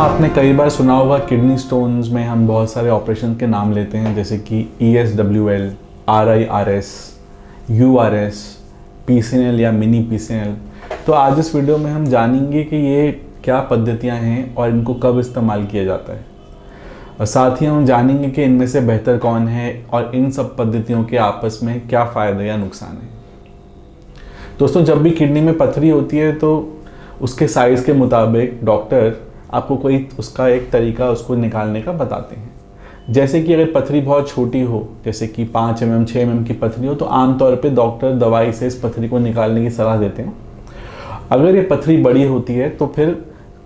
आपने कई बार सुना होगा किडनी स्टोन्स में हम बहुत सारे ऑपरेशन के नाम लेते हैं, जैसे कि ESWL, RIRS, URS, PCNL या मिनी PCNL। तो आज इस वीडियो में हम जानेंगे कि ये क्या पद्धतियां हैं और इनको कब इस्तेमाल किया जाता है, और साथ ही हम जानेंगे कि इनमें से बेहतर कौन है और इन सब पद्धतियों के आपस में क्या फ़ायदे या नुकसान है। दोस्तों, जब भी किडनी में पथरी होती है तो उसके साइज़ के मुताबिक डॉक्टर आपको कोई उसका एक तरीका उसको निकालने का बताते हैं। जैसे कि अगर पथरी बहुत छोटी हो, जैसे कि 5 mm 6 mm की पथरी हो, तो आमतौर पे डॉक्टर दवाई से इस पथरी को निकालने की सलाह देते हैं। अगर ये पथरी बड़ी होती है तो फिर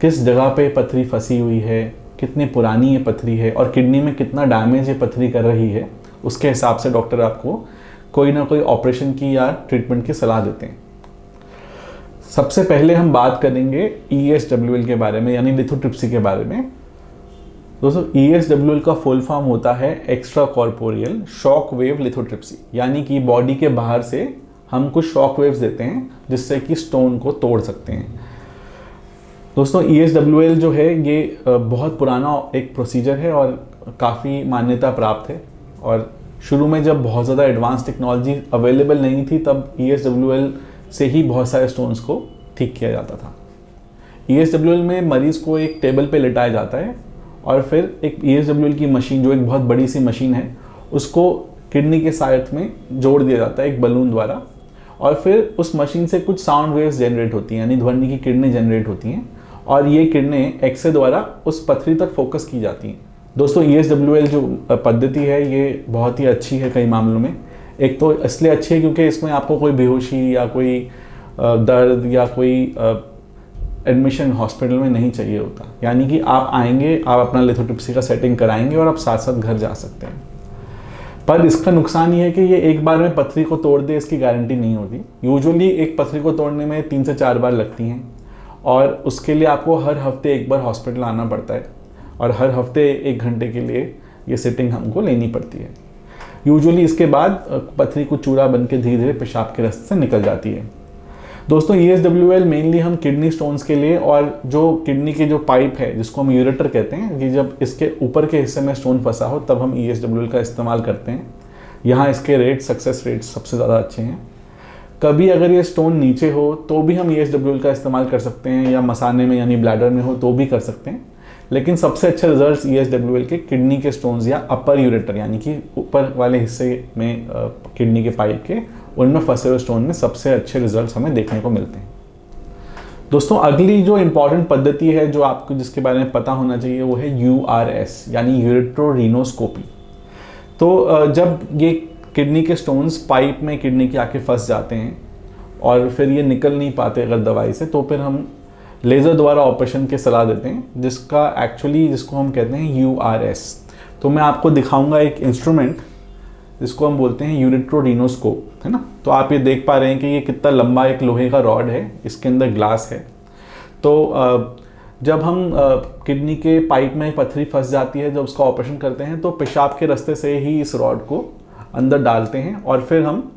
किस जगह पे पथरी फंसी हुई है, कितनी पुरानी ये पथरी है और किडनी में कितना डैमेज ये पथरी कर रही है, उसके हिसाब से डॉक्टर आपको कोई ना कोई ऑपरेशन की या ट्रीटमेंट की सलाह देते हैं। सबसे पहले हम बात करेंगे ESWL के बारे में, यानी लिथोट्रिप्सी के बारे में। दोस्तों, ESWL का फुल फॉर्म होता है extra corporeal shock wave lithotripsy, यानी कि बॉडी के बाहर से हम कुछ शॉक वेव्स देते हैं जिससे कि स्टोन को तोड़ सकते हैं। दोस्तों, ESWL जो है ये बहुत पुराना एक प्रोसीजर है और काफ़ी मान्यता प्राप्त है। और शुरू में जब बहुत ज़्यादा एडवांस टेक्नोलॉजी अवेलेबल नहीं थी तब ESWL से ही बहुत सारे स्टोन्स को ठीक किया जाता था। ESWL में मरीज़ को एक टेबल पे लिटाया जाता है और फिर एक ESWL की मशीन, जो एक बहुत बड़ी सी मशीन है, उसको किडनी के साइड में जोड़ दिया जाता है एक बलून द्वारा, और फिर उस मशीन से कुछ साउंड वेव्स जनरेट होती हैं, यानी ध्वनि की किरणें जनरेट होती हैं, और ये किरणें एक्स-रे द्वारा उस पथरी तक फोकस की जाती हैं। दोस्तों, ESWL जो पद्धति है ये बहुत ही अच्छी है कई मामलों में। एक तो इसलिए अच्छी है क्योंकि इसमें आपको कोई बेहोशी या कोई दर्द या कोई एडमिशन हॉस्पिटल में नहीं चाहिए होता, यानी कि आप आएंगे, आप अपना लिथोट्रिप्सी का सेटिंग कराएंगे और आप साथ साथ घर जा सकते हैं। पर इसका नुकसान ये है कि ये एक बार में पथरी को तोड़ दे इसकी गारंटी नहीं होती। यूजुअली एक पथरी को तोड़ने में 3 से 4 बार लगती हैं और उसके लिए आपको हर हफ्ते एक बार हॉस्पिटल आना पड़ता है और हर हफ्ते 1 घंटे के लिए ये सिटिंग हमको लेनी पड़ती है। यूजुअली इसके बाद पथरी को चूड़ा बन के धीरे धीरे पेशाब के रास्ते से निकल जाती है। दोस्तों, ESWL मेनली हम किडनी स्टोन्स के लिए, और जो किडनी के जो पाइप है जिसको हम यूरेटर कहते हैं, कि जब इसके ऊपर के हिस्से में स्टोन फंसा हो तब हम ESWL का इस्तेमाल करते हैं। यहाँ इसके सक्सेस रेट सबसे ज़्यादा अच्छे हैं। कभी अगर ये स्टोन नीचे हो तो भी हम ESWL का इस्तेमाल कर सकते हैं, या मसाने में यानी ब्लैडर में हो तो भी कर सकते हैं। लेकिन सबसे अच्छे रिजल्ट्स ESWL के किडनी के स्टोन्स या अपर यूरेटर, यानी कि ऊपर वाले हिस्से में किडनी के पाइप के, उनमें फंसे हुए स्टोन में सबसे अच्छे रिजल्ट्स हमें देखने को मिलते हैं। दोस्तों, अगली जो इम्पॉर्टेंट पद्धति है जो आपको जिसके बारे में पता होना चाहिए वो है URS, यानी यूरेट्रोरिनोस्कोपी। तो जब ये किडनी के स्टोन्स पाइप में किडनी के आके फंस जाते हैं और फिर ये निकल नहीं पाते अगर दवाई से, तो फिर हम लेज़र द्वारा ऑपरेशन की सलाह देते हैं, जिसको हम कहते हैं URS। तो मैं आपको दिखाऊंगा एक इंस्ट्रूमेंट जिसको हम बोलते हैं यूरेट्रोरिनोस्कोप, है ना। तो आप ये देख पा रहे हैं कि ये कितना लंबा एक लोहे का रॉड है, इसके अंदर ग्लास है। तो जब हम किडनी के पाइप में पथरी फंस जाती है, जब उसका ऑपरेशन करते हैं तो पेशाब के रास्ते से ही इस रॉड को अंदर डालते हैं और फिर हम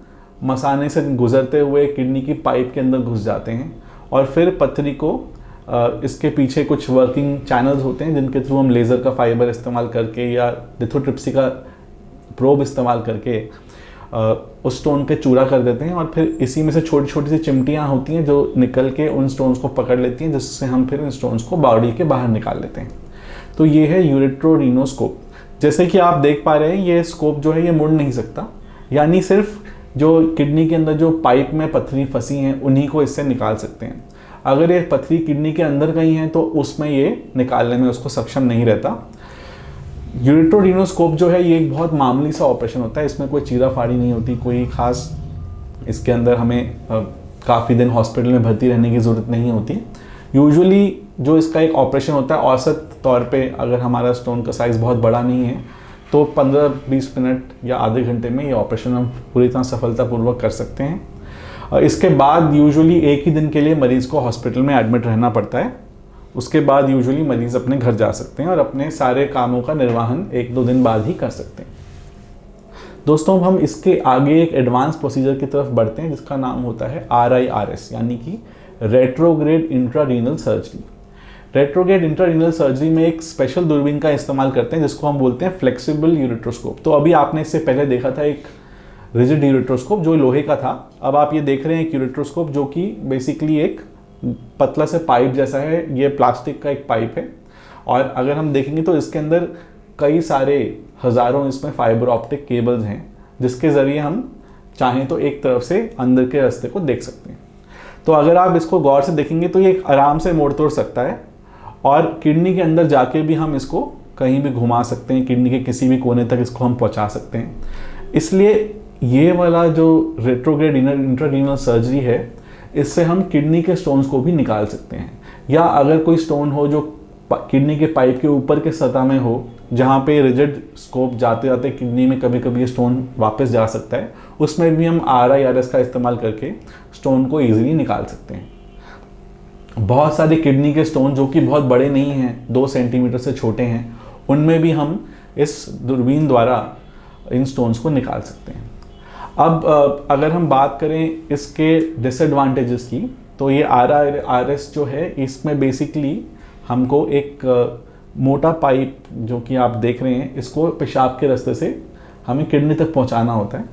मसाने से गुजरते हुए किडनी की पाइप के अंदर घुस जाते हैं, और फिर पथरी को इसके पीछे कुछ वर्किंग चैनल्स होते हैं जिनके थ्रू हम लेज़र का फाइबर इस्तेमाल करके या लिथोट्रिप्सी का प्रोब इस्तेमाल करके उस स्टोन के चूरा कर देते हैं, और फिर इसी में से छोटी छोटी सी चिमटियाँ होती हैं जो निकल के उन स्टोन्स को पकड़ लेती हैं, जिससे हम फिर इन स्टोन्स को बॉडी के बाहर निकाल लेते हैं। तो ये है यूरेट्रोरिनोस्कोप। जैसे कि आप देख पा रहे हैं, ये स्कोप जो है ये मुड़ नहीं सकता, यानी सिर्फ जो किडनी के अंदर जो पाइप में पथरी फंसी हैं उन्हीं को इससे निकाल सकते हैं। अगर ये पथरी किडनी के अंदर कहीं है तो उसमें ये निकालने में उसको सक्षम नहीं रहता। यूरेट्रोरिनोस्कोप जो है ये एक बहुत मामूली सा ऑपरेशन होता है, इसमें कोई चीरा फाड़ी नहीं होती, कोई खास इसके अंदर हमें काफ़ी दिन हॉस्पिटल में भर्ती रहने की ज़रूरत नहीं होती। यूजुअली जो इसका एक ऑपरेशन होता है, औसत तौर पे अगर हमारा स्टोन का साइज़ बहुत बड़ा नहीं है तो 15-20 मिनट या आधे घंटे में ये ऑपरेशन हम पूरी तरह सफलतापूर्वक कर सकते हैं। इसके बाद यूजुअली एक ही दिन के लिए मरीज़ को हॉस्पिटल में एडमिट रहना पड़ता है। उसके बाद यूजुअली मरीज़ अपने घर जा सकते हैं और अपने सारे कामों का निर्वहन 1-2 दिन बाद ही कर सकते हैं। दोस्तों, हम इसके आगे एक एडवांस प्रोसीजर की तरफ बढ़ते हैं जिसका नाम होता है RIRS, यानी कि रेट्रोग्रेड इंट्रारीनल सर्जरी। रेट्रोग्रेड इंट्रारीनल सर्जरी में एक स्पेशल दूरबीन का इस्तेमाल करते हैं जिसको हम बोलते हैं फ्लेक्सिबल यूरेट्रोस्कोप। तो अभी आपने इससे पहले देखा था एक रिजिड यूरेट्रोस्कोप जो लोहे का था, अब आप ये देख रहे हैं एक यूरेट्रोस्कोप जो कि बेसिकली एक पतला से पाइप जैसा है। ये प्लास्टिक का एक पाइप है और अगर हम देखेंगे तो इसके अंदर कई सारे हज़ारों इसमें फाइबर ऑप्टिक केबल्स हैं जिसके ज़रिए हम चाहें तो एक तरफ से अंदर के रास्ते को देख सकते हैं। तो अगर आप इसको गौर से देखेंगे तो ये आराम से मोड़ तोड़ सकता है और किडनी के अंदर जाके भी हम इसको कहीं भी घुमा सकते हैं, किडनी के किसी भी कोने तक इसको हम पहुंचा सकते हैं। इसलिए ये वाला जो रेट्रोग्रेड इंट्रारीनल सर्जरी है इससे हम किडनी के स्टोन्स को भी निकाल सकते हैं, या अगर कोई स्टोन हो जो किडनी के पाइप के ऊपर के सतह में हो जहाँ पे रिजिड स्कोप जाते जाते किडनी में कभी कभी ये स्टोन वापस जा सकता है, उसमें भी हम RIRS का इस्तेमाल करके स्टोन को ईजिली निकाल सकते हैं। बहुत सारे किडनी के स्टोन जो कि बहुत बड़े नहीं हैं, 2 सेंटीमीटर से छोटे हैं, उनमें भी हम इस दूरबीन द्वारा इन स्टोन्स को निकाल सकते हैं। अब अगर हम बात करें इसके डिसएडवांटेजेस की, तो ये RIRS जो है इसमें बेसिकली हमको एक मोटा पाइप जो कि आप देख रहे हैं इसको पेशाब के रास्ते से हमें किडनी तक पहुंचाना होता है,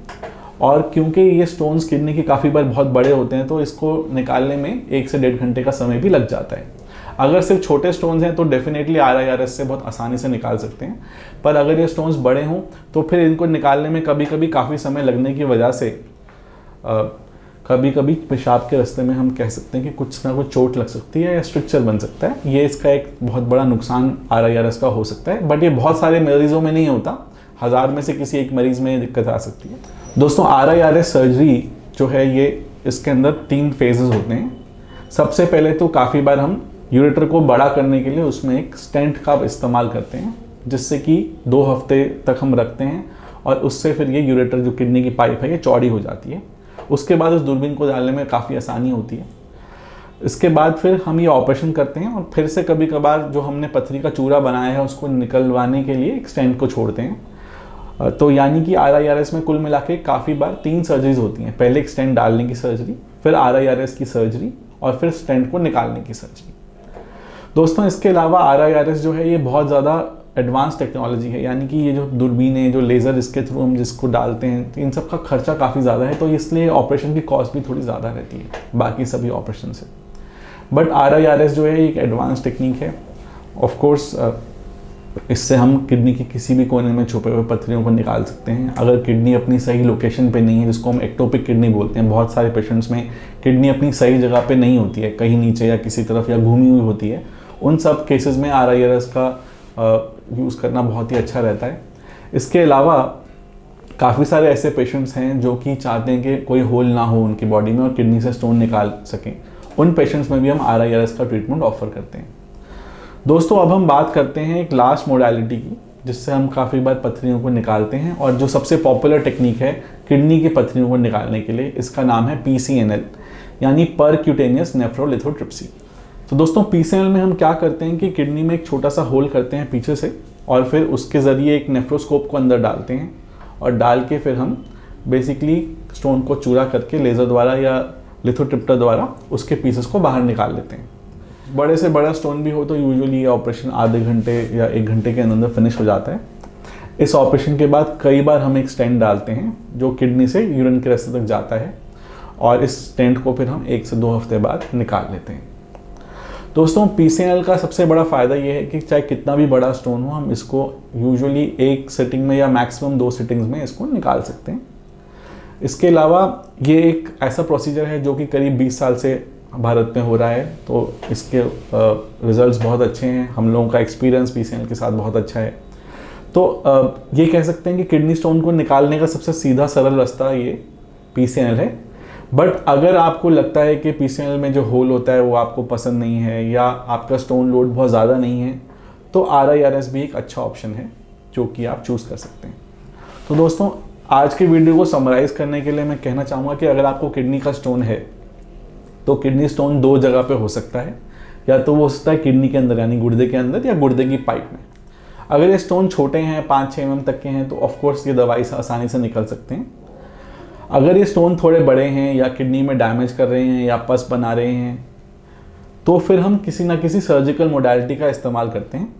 और क्योंकि ये स्टोन्स किडनी के काफ़ी बार बहुत बड़े होते हैं तो इसको निकालने में 1 से 1.5 घंटे का समय भी लग जाता है। अगर सिर्फ छोटे स्टोन्स हैं तो डेफिनेटली RIRS से बहुत आसानी से निकाल सकते हैं, पर अगर ये स्टोन्स बड़े हों तो फिर इनको निकालने में कभी कभी काफ़ी समय लगने की वजह से कभी कभी पेशाब के रास्ते में हम कह सकते हैं कि कुछ ना कुछ चोट लग सकती है या स्ट्रक्चर बन सकता है। ये इसका एक बहुत बड़ा नुकसान RIRS का हो सकता है, बट ये बहुत सारे मरीजों में नहीं होता, 1000 में से किसी एक मरीज में दिक्कत आ सकती है। दोस्तों RIRS सर्जरी जो है ये इसके अंदर 3 फेजेस होते हैं। सबसे पहले तो काफ़ी बार हम यूरेटर को बड़ा करने के लिए उसमें एक स्टेंट का इस्तेमाल करते हैं जिससे कि 2 हफ्ते तक हम रखते हैं और उससे फिर ये यूरेटर जो किडनी की पाइप है ये चौड़ी हो जाती है। उसके बाद उस दूरबीन को डालने में काफ़ी आसानी होती है। इसके बाद फिर हम ये ऑपरेशन करते हैं और फिर से कभी कभार जो हमने पथरी का चूरा बनाया है उसको निकलवाने के लिए एक स्टेंट को छोड़ते हैं। तो यानी कि RIRS में कुल मिला के काफ़ी बार 3 सर्जरीज होती हैं। पहले एक स्टेंट डालने की सर्जरी, फिर RIRS की सर्जरी और फिर स्टेंट को निकालने की सर्जरी। दोस्तों इसके अलावा RIRS जो है ये बहुत ज़्यादा एडवांस टेक्नोलॉजी है, यानी कि ये जो दूरबीनें जो लेज़र इसके थ्रू हम जिसको डालते हैं तो इन सब का खर्चा काफ़ी ज़्यादा है, तो इसलिए ऑपरेशन की कॉस्ट भी थोड़ी ज़्यादा रहती है बाकी सभी ऑपरेशन से। बट RIRS जो है एक एडवांस टेक्निक है। ऑफ कोर्स इससे हम किडनी के किसी भी कोने में छुपे हुए पथरियों को निकाल सकते हैं। अगर किडनी अपनी सही लोकेशन पे नहीं है, जिसको हम एक्टोपिक किडनी बोलते हैं, बहुत सारे पेशेंट्स में किडनी अपनी सही जगह पे नहीं होती है, कहीं नीचे या किसी तरफ या घूमी हुई होती है, उन सब केसेस में RIRS का यूज़ करना बहुत ही अच्छा रहता है। इसके अलावा काफ़ी सारे ऐसे पेशेंट्स हैं जो कि चाहते हैं कि कोई होल ना हो उनकी बॉडी में और किडनी से स्टोन निकाल सकें, उन पेशेंट्स में भी हम RIRS का ट्रीटमेंट ऑफर करते हैं। दोस्तों अब हम बात करते हैं एक लास्ट मोडालिटी की जिससे हम काफ़ी बार पथरियों को निकालते हैं और जो सबसे पॉपुलर टेक्निक है किडनी की पथरियों को निकालने के लिए, इसका नाम है PCNL यानी परक्यूटेनियस नेफ्रोलिथोट्रिप्सी। तो दोस्तों PCNL में हम क्या करते हैं कि किडनी में एक छोटा सा होल करते हैं पीछे से और फिर उसके ज़रिए एक नेफ्रोस्कोप को अंदर डालते हैं और डाल के फिर हम बेसिकली स्टोन को चूरा करके लेज़र द्वारा या लिथोट्रिप्टर द्वारा उसके पीसेस को बाहर निकाल लेते हैं। बड़े से बड़ा स्टोन भी हो तो यूजुअली ये ऑपरेशन आधे घंटे या 1 घंटे के अंदर फिनिश हो जाता है। इस ऑपरेशन के बाद कई बार हम एक स्टेंट डालते हैं जो किडनी से यूरिन के रास्ते तक जाता है और इस स्टेंट को फिर हम 1 से 2 हफ्ते बाद निकाल लेते हैं। दोस्तों PCNL का सबसे बड़ा फ़ायदा ये है कि चाहे कितना भी बड़ा स्टोन हो हम इसको यूजुअली 1 सिटिंग में या मैक्सिमम 2 सिटिंग्स में इसको निकाल सकते हैं। इसके अलावा ये एक ऐसा प्रोसीजर है जो कि करीब 20 साल से भारत में हो रहा है, तो इसके रिजल्ट्स बहुत अच्छे हैं। हम लोगों का एक्सपीरियंस PCNL के साथ बहुत अच्छा है। तो ये कह सकते हैं कि किडनी स्टोन को निकालने का सबसे सीधा सरल रास्ता ये PCNL है। बट अगर आपको लगता है कि PCNL में जो होल होता है वो आपको पसंद नहीं है या आपका स्टोन लोड बहुत ज़्यादा नहीं है तो RIRS भी एक अच्छा ऑप्शन है जो कि आप चूज़ कर सकते हैं। तो दोस्तों आज के वीडियो को समराइज़ करने के लिए मैं कहना चाहूँगा कि अगर आपको किडनी का स्टोन है तो किडनी स्टोन 2 जगह पे हो सकता है, या तो वो हो सकता है किडनी के अंदर यानी गुर्दे के अंदर या गुर्दे की पाइप में। अगर ये स्टोन छोटे हैं 5-6 mm तक के हैं तो ऑफकोर्स ये दवाई से आसानी से निकल सकते हैं। अगर ये स्टोन थोड़े बड़े हैं या किडनी में डैमेज कर रहे हैं या पस बना रहे हैं तो फिर हम किसी ना किसी सर्जिकल मोडालिटी का इस्तेमाल करते हैं।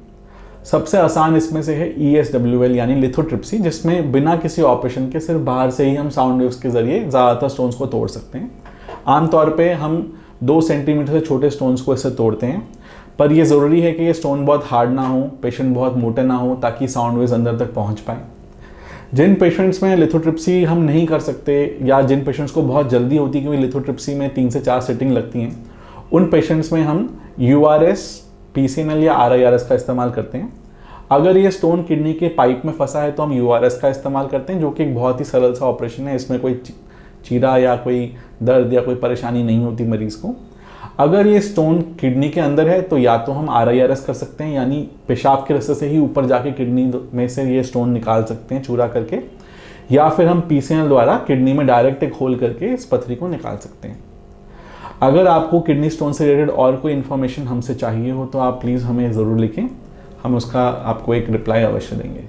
सबसे आसान इसमें से है ESWL यानी लिथोट्रिप्सी, जिसमें बिना किसी ऑपरेशन के सिर्फ बाहर से ही हम साउंड वेव्स के ज़रिए ज़्यादातर स्टोन्स को तोड़ सकते हैं। आमतौर पे हम 2 सेंटीमीटर से छोटे स्टोन्स को इससे तोड़ते हैं, पर यह ज़रूरी है कि ये स्टोन बहुत हार्ड ना हो, पेशेंट बहुत मोटे ना हो, ताकि साउंड वेव्स अंदर तक पहुंच पाएँ। जिन पेशेंट्स में लिथोट्रिप्सी हम नहीं कर सकते या जिन पेशेंट्स को बहुत जल्दी होती है, क्योंकि लिथोट्रिप्सी में 3 से 4 सिटिंग लगती हैं, उन पेशेंट्स में हम URS, PCNL या RIRS का इस्तेमाल करते हैं। अगर ये स्टोन किडनी के पाइप में फंसा है तो हम URS का इस्तेमाल करते हैं, जो कि एक बहुत ही सरल सा ऑपरेशन है। इसमें कोई चीरा या कोई दर्द या कोई परेशानी नहीं होती मरीज को। अगर ये स्टोन किडनी के अंदर है तो या तो हम RIRS कर सकते हैं, यानी पेशाब के रास्ते से ही ऊपर जाके किडनी में से ये स्टोन निकाल सकते हैं चूरा करके, या फिर हम PCNL द्वारा किडनी में डायरेक्ट एक होल करके इस पथरी को निकाल सकते हैं। अगर आपको किडनी स्टोन से रिलेटेड और कोई इन्फॉर्मेशन हमसे चाहिए हो तो आप प्लीज़ हमें ज़रूर लिखें, हम उसका आपको एक रिप्लाई अवश्य देंगे।